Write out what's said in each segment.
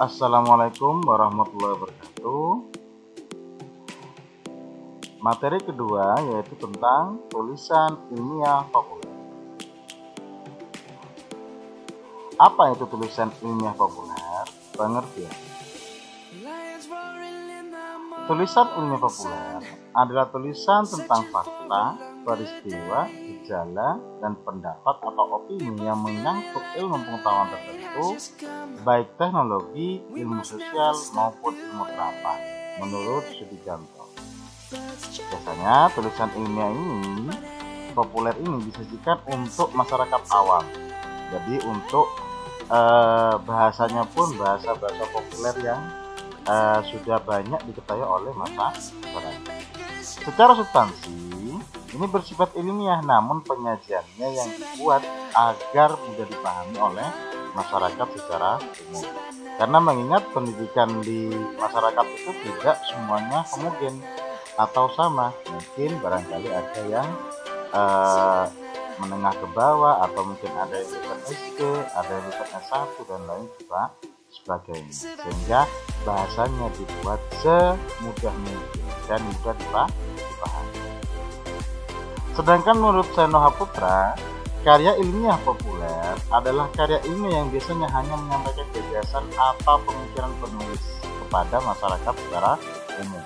Assalamualaikum warahmatullahi wabarakatuh. Materi kedua yaitu tentang tulisan ilmiah populer. Apa itu tulisan ilmiah populer? Pengertian. Tulisan ilmiah populer adalah tulisan tentang fakta, peristiwa, gejala, dan pendapat atau opini yang menyangkut ilmu pengetahuan tertentu, baik teknologi, ilmu sosial, maupun ilmu terapan, menurut Sudijanto. Biasanya tulisan ilmiah ini, populer ini disajikan untuk masyarakat awam. Jadi untuk bahasanya pun bahasa-bahasa populer yang sudah banyak diketahui oleh masyarakat. Secara substansi, ini bersifat ilmiah, namun penyajiannya yang dibuat agar mudah dipahami oleh masyarakat secara umum. Karena mengingat pendidikan di masyarakat itu tidak semuanya homogen atau sama. Mungkin barangkali ada yang menengah ke bawah, atau mungkin ada yang lulusan SD, ada yang lulusan S1, dan lain sebagainya. Sehingga bahasanya dibuat semudah mungkin dan mudah dipahami. Sedangkan menurut Seno Haputra, karya ilmiah populer adalah karya ilmiah yang biasanya hanya menyampaikan gagasan atau pemikiran penulis kepada masyarakat secara umum,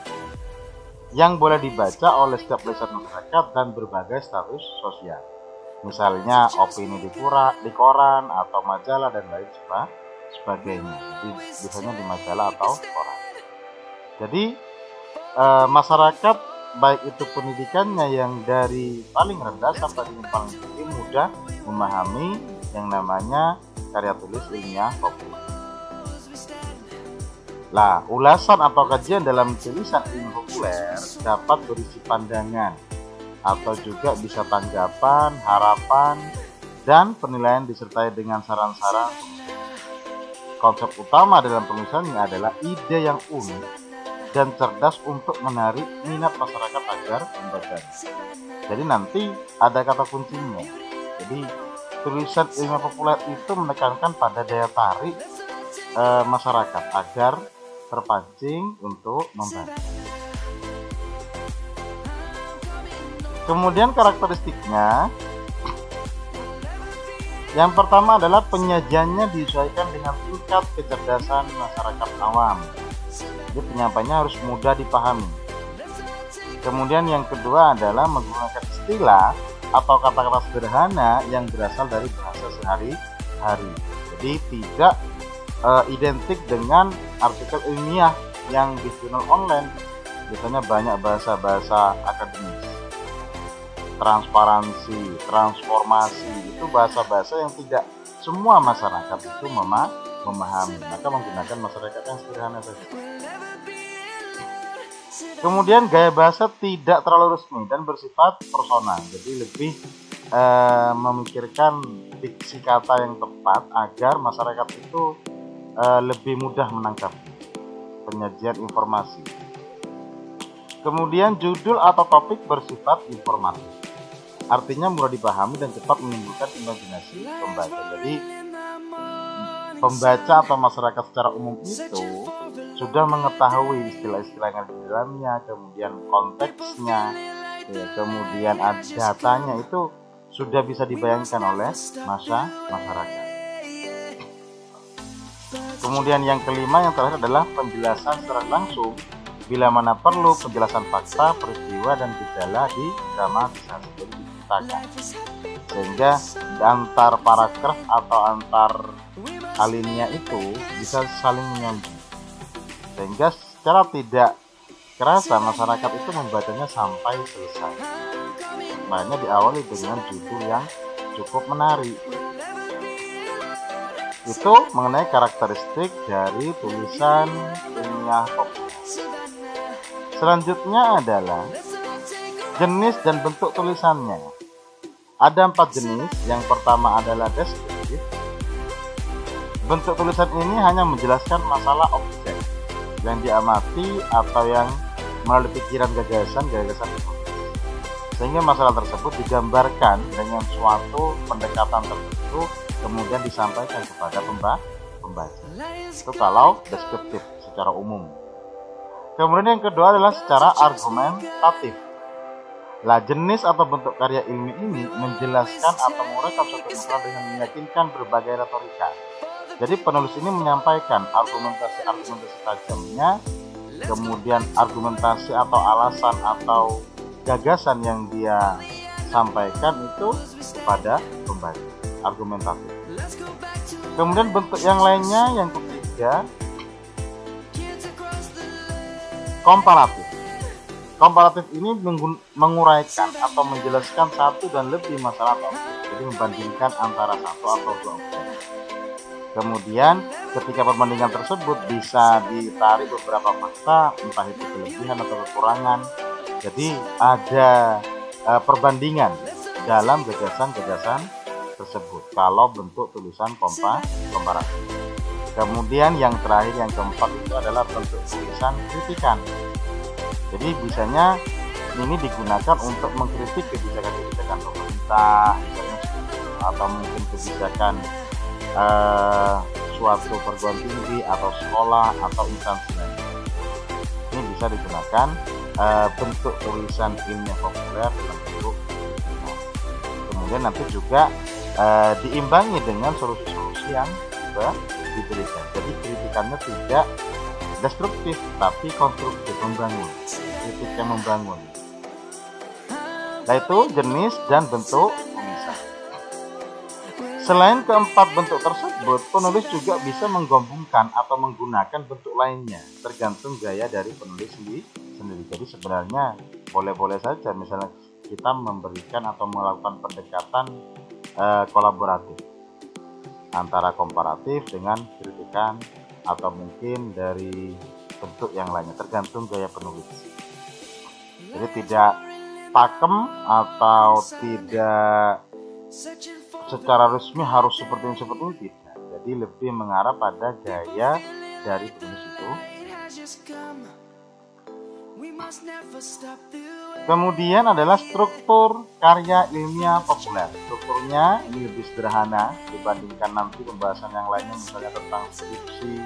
yang boleh dibaca oleh setiap lapisan masyarakat dan berbagai status sosial. Misalnya opini di koran atau majalah dan lain sebagainya. Biasanya di majalah atau koran. Jadi masyarakat baik itu pendidikannya yang dari paling rendah sampai yang paling tinggi mudah memahami yang namanya karya tulis ilmiah populer. Lah, ulasan atau kajian dalam tulisan ilmiah populer dapat berisi pandangan atau juga bisa tanggapan, harapan, dan penilaian disertai dengan saran-saran. Konsep utama dalam penulisannya adalah ide yang unik dan cerdas untuk menarik minat masyarakat agar membacanya. Jadi nanti ada kata kuncinya. Jadi tulisan ilmiah populer itu menekankan pada daya tarik masyarakat agar terpancing untuk membaca. Kemudian karakteristiknya, yang pertama adalah penyajiannya disesuaikan dengan tingkat kecerdasan masyarakat awam. Jadi penyampaiannya harus mudah dipahami. Kemudian yang kedua adalah menggunakan istilah atau kata-kata sederhana yang berasal dari bahasa sehari-hari. Jadi tidak identik dengan artikel ilmiah yang di jurnal online. Biasanya banyak bahasa-bahasa akademis. Transparansi, transformasi, itu bahasa-bahasa yang tidak semua masyarakat itu memahami. Maka menggunakan masyarakat yang sederhana saja. Kemudian gaya bahasa tidak terlalu resmi dan bersifat personal. Jadi lebih memikirkan diksi kata yang tepat agar masyarakat itu lebih mudah menangkap penyajian informasi. Kemudian judul atau topik bersifat informatif. Artinya mudah dipahami dan cepat menimbulkan imajinasi pembaca. Jadi pembaca atau masyarakat secara umum itu sudah mengetahui istilah-istilah yang ada di dalamnya, kemudian konteksnya, kemudian datanya itu sudah bisa dibayangkan oleh masyarakat. Kemudian yang kelima, yang terakhir adalah penjelasan secara langsung bila mana perlu, penjelasan fakta, peristiwa, dan gejala di dramatisasi, jadi diceritakan, sehingga antar paragraf atau antar alinea itu bisa saling menyambung, sehingga secara tidak kerasa masyarakat itu membacanya sampai selesai. Makanya diawali dengan judul yang cukup menarik. Itu mengenai karakteristik dari tulisan ilmiah populer. Selanjutnya adalah jenis dan bentuk tulisannya. Ada 4 jenis. Yang pertama adalah deskriptif. Bentuk tulisan ini hanya menjelaskan masalah objek yang diamati atau yang melalui pikiran gagasan sehingga masalah tersebut digambarkan dengan suatu pendekatan tertentu, kemudian disampaikan kepada pembaca. Itu kalau deskriptif secara umum. Kemudian yang kedua adalah secara argumentatif. Lah, jenis atau bentuk karya ilmiah ini menjelaskan atau menguraikan suatu masalah dengan meyakinkan berbagai retorika. Jadi penulis ini menyampaikan argumentasi tajamnya, kemudian argumentasi atau alasan atau gagasan yang dia sampaikan itu kepada pembaca, argumentatif. Kemudian bentuk yang lainnya, yang ketiga, komparatif. Komparatif ini menguraikan atau menjelaskan satu dan lebih masalah atau objek, jadi membandingkan antara satu atau dua objek. Kemudian ketika perbandingan tersebut bisa ditarik beberapa fakta, entah itu kelebihan atau kekurangan. Jadi ada perbandingan dalam gagasan-gagasan tersebut kalau bentuk tulisan komparatif. Kemudian yang terakhir, yang keempat itu adalah bentuk tulisan kritikan. Jadi bisanya ini digunakan untuk mengkritik kebijakan-kebijakan pemerintah, misalnya, atau mungkin kebijakan suatu perguruan tinggi atau sekolah atau instansi lain. Ini bisa digunakan bentuk tulisan ilmiah populer dalam bentuk kritikan. Kemudian nanti juga diimbangi dengan solusi-solusi yang juga diberikan. Jadi kritikannya tidak destruktif tapi konstruktif, membangun, kritik yang membangun. Nah, itu jenis dan bentuk tulisan. Selain keempat bentuk tersebut, penulis juga bisa menggabungkan atau menggunakan bentuk lainnya, tergantung gaya dari penulis sendiri. Jadi sebenarnya boleh-boleh saja, misalnya kita memberikan atau melakukan pendekatan kolaboratif antara komparatif dengan kritikan, atau mungkin dari bentuk yang lainnya, tergantung gaya penulis. Jadi tidak pakem atau tidak secara resmi harus seperti ini tidak. Jadi lebih mengarah pada gaya dari penulis itu. Kemudian adalah struktur karya ilmiah populer. Strukturnya ini lebih sederhana dibandingkan nanti pembahasan yang lainnya, misalnya tentang skripsi,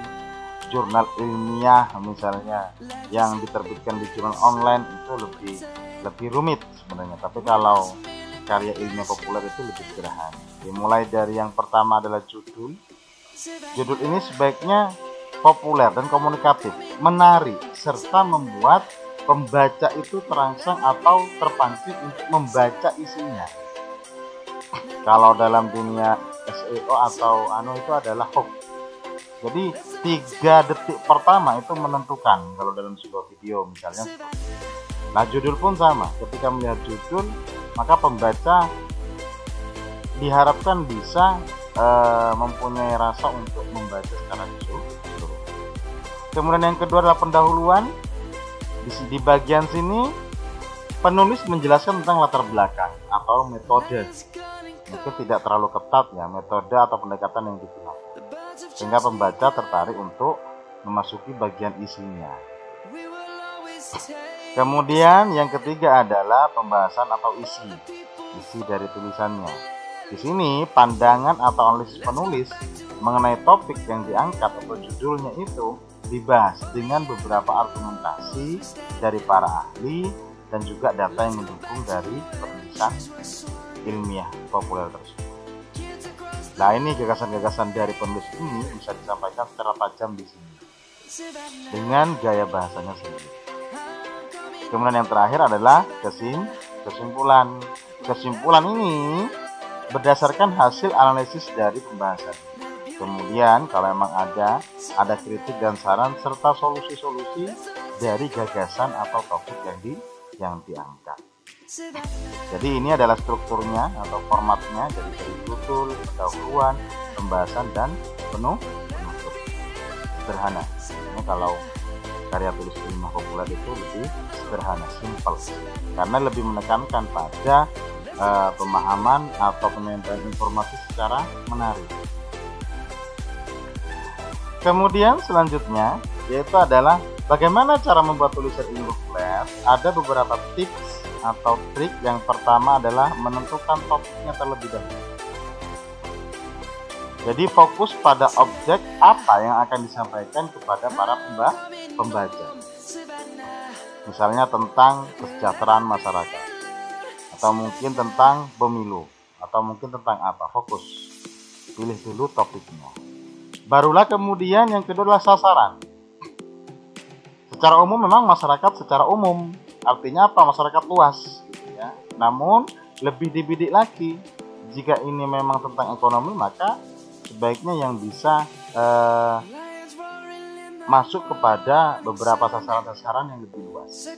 jurnal ilmiah misalnya yang diterbitkan di jurnal online, itu lebih rumit sebenarnya. Tapi kalau karya ilmiah populer itu lebih sederhana. Dimulai dari yang pertama adalah judul. Judul ini sebaiknya populer dan komunikatif, menarik, serta membuat pembaca itu terangsang atau terpancing untuk membaca isinya. Kalau dalam dunia SEO atau itu adalah hook. Jadi 3 detik pertama itu menentukan kalau dalam sebuah video misalnya. Nah, judul pun sama. Ketika melihat judul, maka pembaca diharapkan bisa mempunyai rasa untuk membaca secara keseluruhan. Kemudian yang kedua adalah pendahuluan. Di bagian sini penulis menjelaskan tentang latar belakang atau metode. Mungkin tidak terlalu ketat ya metode atau pendekatan yang digunakan, sehingga pembaca tertarik untuk memasuki bagian isinya. Kemudian yang ketiga adalah pembahasan atau isi dari tulisannya. Di sini pandangan atau analisis penulis mengenai topik yang diangkat atau judulnya itu dibahas dengan beberapa argumentasi dari para ahli dan juga data yang mendukung dari penulisan ilmiah populer tersebut. Nah, ini gagasan-gagasan dari penulis ini bisa disampaikan secara tajam di sini dengan gaya bahasanya sendiri. Kemudian yang terakhir adalah kesimpulan. Kesimpulan ini berdasarkan hasil analisis dari pembahasan. Kemudian kalau memang ada kritik dan saran serta solusi-solusi dari gagasan atau topik yang diangkat. Jadi ini adalah strukturnya atau formatnya, jadi dari judul, pendahuluan, pembahasan dan penutup. Sederhana. Ini kalau karya tulis ilmiah populer itu lebih sederhana, simple, karena lebih menekankan pada pemahaman atau penyampaian informasi secara menarik. Kemudian selanjutnya yaitu adalah bagaimana cara membuat tulisan ilmiah populer. Ada beberapa tips atau trik. Yang pertama adalah menentukan topiknya terlebih dahulu. Jadi fokus pada objek apa yang akan disampaikan kepada para pembaca. Misalnya tentang kesejahteraan masyarakat, atau mungkin tentang pemilu, atau mungkin tentang apa. Fokus, pilih dulu topiknya. Barulah kemudian yang kedua adalah sasaran. Secara umum memang masyarakat secara umum, artinya apa? Masyarakat luas gitu ya. Namun lebih dibidik lagi, jika ini memang tentang ekonomi, maka sebaiknya yang bisa masuk kepada beberapa sasaran-sasaran yang lebih luas,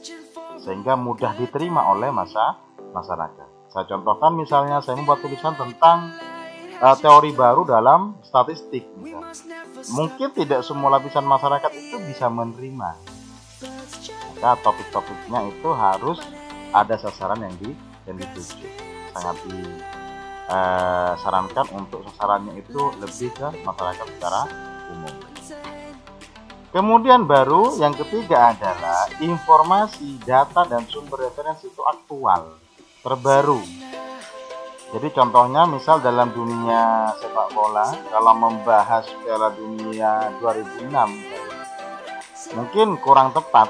sehingga mudah diterima oleh masyarakat. Saya contohkan misalnya, saya membuat tulisan tentang teori baru dalam statistik misalnya. Mungkin tidak semua lapisan masyarakat itu bisa menerima, maka topik-topiknya itu harus ada sasaran yang dituju. Sangat disarankan untuk sasarannya itu lebih ke masyarakat secara umum. Kemudian baru yang ketiga adalah informasi, data, dan sumber referensi itu aktual, terbaru. Jadi contohnya misal dalam dunia sepak bola, kalau membahas Piala Dunia 2006 mungkin kurang tepat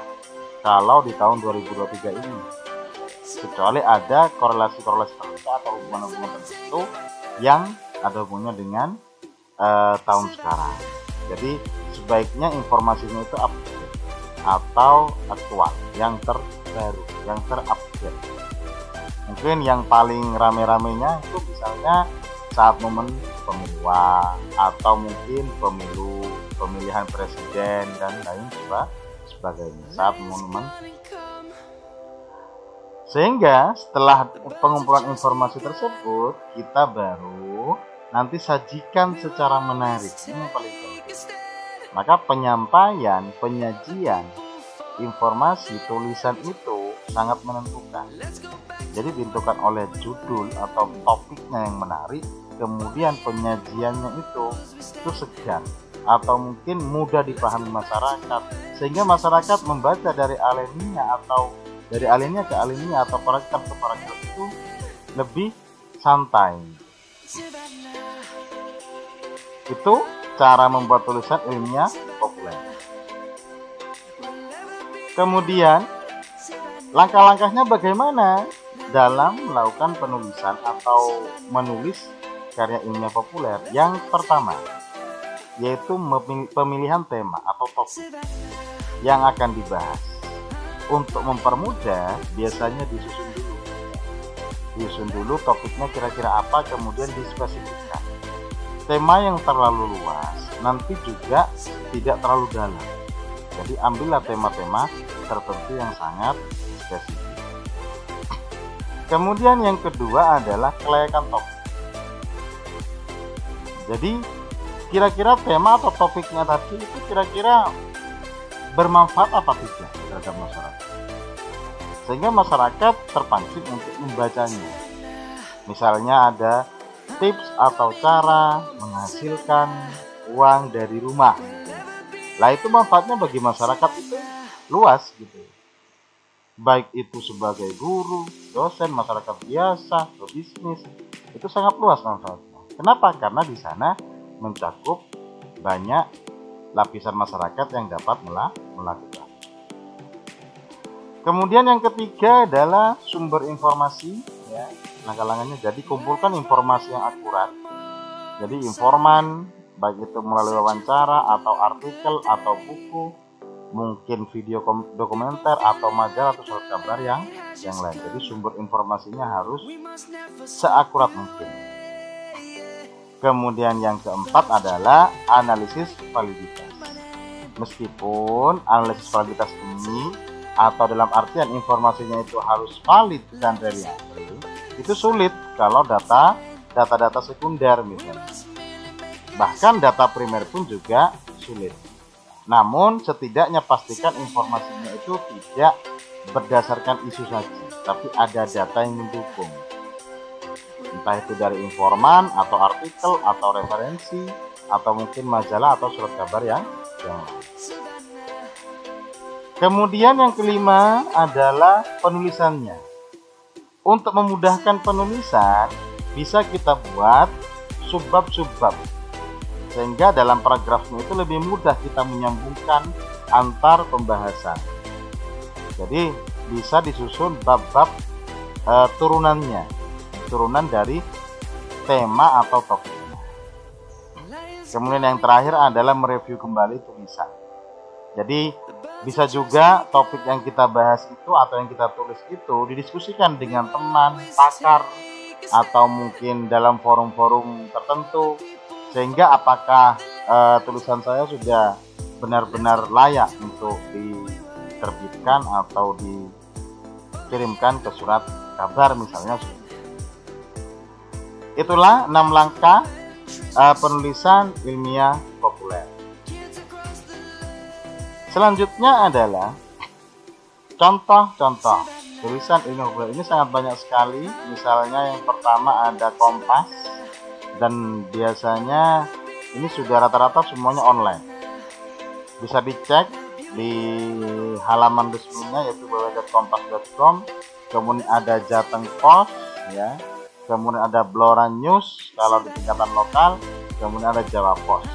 kalau di tahun 2023 ini, kecuali ada korelasi-korelasi tertentu atau hubungan-hubungan tertentu yang ada hubungannya dengan tahun sekarang. Jadi sebaiknya informasinya itu update atau aktual, yang terbaru, yang terupdate. Mungkin yang paling rame-ramenya itu misalnya saat momen pemiluan, atau mungkin pemilihan presiden dan lain sebagainya, saat momen. Sehingga setelah pengumpulan informasi tersebut, kita baru nanti sajikan secara menarik. Ini yang paling penting. Maka penyampaian, penyajian informasi tulisan itu sangat menentukan. Jadi ditentukan oleh judul atau topiknya yang menarik, kemudian penyajiannya itu segar atau mungkin mudah dipahami masyarakat, sehingga masyarakat membaca dari alinea atau dari alinea ke alinea atau paragraf ke paragraf itu lebih santai. Itu cara membuat tulisan ilmiah populer. Kemudian langkah-langkahnya bagaimana dalam melakukan penulisan atau menulis karya ilmiah populer? Yang pertama yaitu pemilihan tema atau topik yang akan dibahas. Untuk mempermudah, biasanya disusun dulu topiknya kira-kira apa, kemudian dispesifikkan. Tema yang terlalu luas nanti juga tidak terlalu dalam. Jadi ambillah tema-tema tertentu yang sangat spesifik. Kemudian yang kedua adalah kelayakan topik. Jadi kira-kira tema atau topiknya tadi itu kira-kira bermanfaat apa tidak terhadap masyarakat, sehingga masyarakat terpancing untuk membacanya. Misalnya ada tips atau cara menghasilkan uang dari rumah. Lah itu manfaatnya bagi masyarakat itu luas gitu. Baik itu sebagai guru, dosen, masyarakat biasa, pebisnis, itu sangat luas manfaatnya. Kenapa? Karena di sana mencakup banyak lapisan masyarakat yang dapat melakukan. Kemudian yang ketiga adalah sumber informasi, ya. Langkah-langkahnya jadi kumpulkan informasi yang akurat. Jadi informan, baik itu melalui wawancara atau artikel atau buku, mungkin video dokumenter atau majalah atau surat kabar yang lain. Jadi sumber informasinya harus seakurat mungkin. Kemudian yang keempat adalah analisis validitas. Meskipun analisis validitas ini atau dalam artian informasinya itu harus valid dan reliable, itu sulit kalau data-data sekunder misalnya. Bahkan data primer pun juga sulit. Namun setidaknya pastikan informasinya itu tidak berdasarkan isu saja, tapi ada data yang mendukung. Entah itu dari informan atau artikel atau referensi atau mungkin majalah atau surat kabar yang lain. Kemudian yang kelima adalah penulisannya. Untuk memudahkan penulisan, bisa kita buat subbab-subbab sehingga dalam paragrafnya itu lebih mudah kita menyambungkan antar pembahasan. Jadi bisa disusun bab-bab turunan dari tema atau topiknya. Kemudian yang terakhir adalah mereview kembali tulisan. Jadi bisa juga topik yang kita bahas itu atau yang kita tulis itu didiskusikan dengan teman, pakar, atau mungkin dalam forum-forum tertentu, sehingga apakah tulisan saya sudah benar-benar layak untuk diterbitkan atau dikirimkan ke surat kabar misalnya. Itulah 6 langkah penulisan ilmiah populer. Selanjutnya adalah contoh-contoh tulisan ilmiah populer. Ini sangat banyak sekali. Misalnya yang pertama ada Kompas, dan biasanya ini sudah rata-rata semuanya online. Bisa dicek di halaman resminya yaitu www.kompas.com. Kemudian ada Jateng Post, ya. Kemudian ada Blora News kalau di tingkatan lokal. Kemudian ada Jawa Post.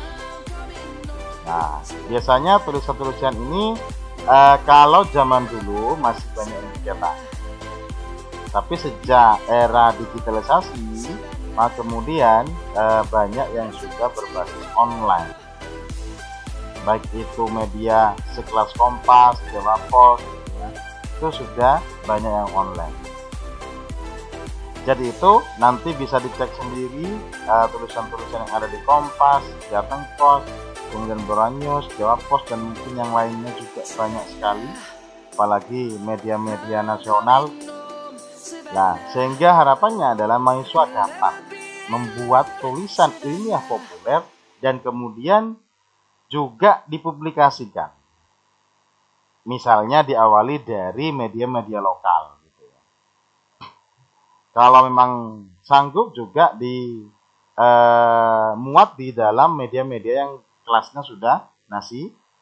Nah, biasanya tulisan-tulisan ini kalau zaman dulu masih banyak yang dicetak. Tapi sejak era digitalisasi, maka kemudian banyak yang sudah berbasis online. Baik itu media sekelas Kompas, Jawa Post, ya, itu sudah banyak yang online. Jadi itu nanti bisa dicek sendiri tulisan-tulisan yang ada di Kompas, Jateng Post, kemudian Blora News, Jawa Post, dan mungkin yang lainnya juga banyak sekali, apalagi media-media nasional. Nah, sehingga harapannya adalah mahasiswa dapat membuat tulisan ilmiah populer dan kemudian juga dipublikasikan. Misalnya diawali dari media-media lokal. Kalau memang sanggup juga muat di dalam media-media yang kelasnya sudah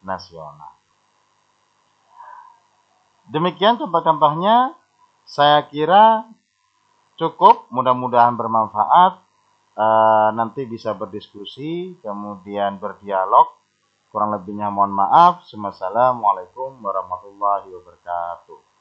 nasional. Demikian contoh-contohnya, saya kira cukup, mudah-mudahan bermanfaat. Nanti bisa berdiskusi, kemudian berdialog. Kurang lebihnya mohon maaf. Wassalamualaikum warahmatullahi wabarakatuh.